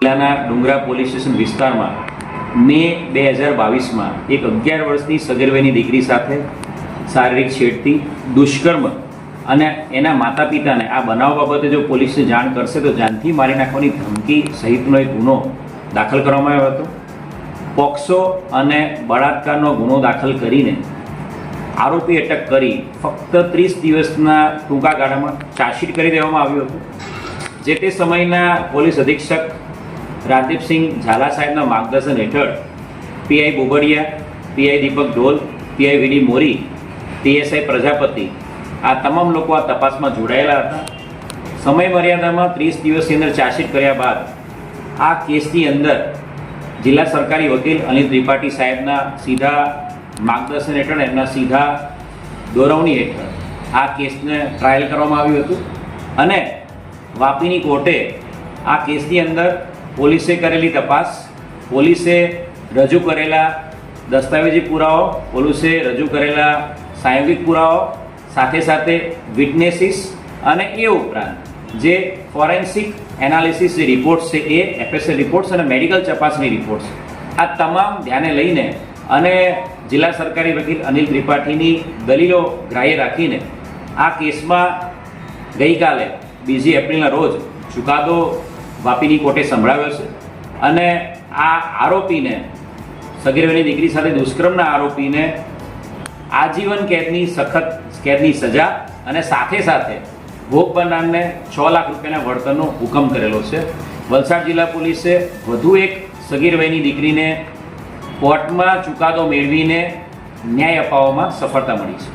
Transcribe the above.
જિલ્લાના ડુંગરા police station વિસ્તારમાં મે 2022માં એક 11 વર્ષની સગર્ભની દીકરી સાથે શારીરિક છેડતી, દુષ્કર્મ અને એના માતા પિતાને આ બનાવ બાબતે જો પોલીસને જાણ કરશે તો જાનથી મારી નાખવાની ધમકી સહિતનો એક ગુનો દાખલ કરવામાં આવ્યો હતો. પોક્સો અને બળાત્કારનો ગુનો દાખલ કરીને આરોપી અટક કરી ફક્ત 30 દિવસના ટૂંકા ગાળામાં ચાર્જશીટ કરી દેવામાં આવ્યું હતું. જે તે સમયના પોલીસ અધિક્ષક રાજદીપસિંહ ઝાલા સાહેબના માર્ગદર્શન હેઠળ પીઆઈ બોબડિયા, પીઆઈ દીપક ઢોલ, પીઆઈ વીડી મોરી, પીએસઆઈ પ્રજાપતિ આ તમામ લોકો આ તપાસમાં જોડાયેલા હતા. સમય મર્યાદામાં 30 દિવસની અંદર ચાર્જશીટ કર્યા બાદ આ કેસની અંદર જિલ્લા સરકારી વકીલ અનિલ ત્રિપાઠી સાહેબના સીધા માર્ગદર્શન હેઠળ, એમના સીધા દોરવણી હેઠળ આ કેસને ટ્રાયલ કરવામાં આવ્યું હતું અને વાપીની કોર્ટે આ કેસની અંદર પોલીસે કરેલી તપાસ, પોલીસે રજૂ કરેલા દસ્તાવેજી પુરાવો, પોલીસે રજૂ કરેલા સાયંગિક પુરાવો, સાથે સાથે વિટનેસીસ અને એ ઉપરાંત જે ફોરેન્સિક એનાલિસિસ જે રિપોર્ટ્સ છે એ એફએસએલ રિપોર્ટ્સ અને મેડિકલ ચકાસણી રિપોર્ટ્સ, આ તમામ ધ્યાને લઈને અને જિલ્લા સરકારી વકીલ અનિલ ત્રિપાઠીની દલીલો ગ્રાહ્ય રાખીને આ કેસમાં ગઈકાલે 2 એપ્રિલના રોજ ચુકાદો વાપીની કોર્ટે સંભળાવ્યો છે અને આ આરોપીને, સગીરવયની દીકરી સાથે દુષ્કર્મના આરોપીને આજીવન કેદની સખત કેદની સજા અને સાથે સાથે ભોગ બનનારને 6 લાખ રૂપિયાના વળતરનો હુકમ કરેલો છે. વલસાડ જિલ્લા પોલીસે વધુ એક સગીરવયની દીકરીને કોર્ટમાં ચુકાદો મેળવીને ન્યાય અપાવવામાં સફળતા મળી છે.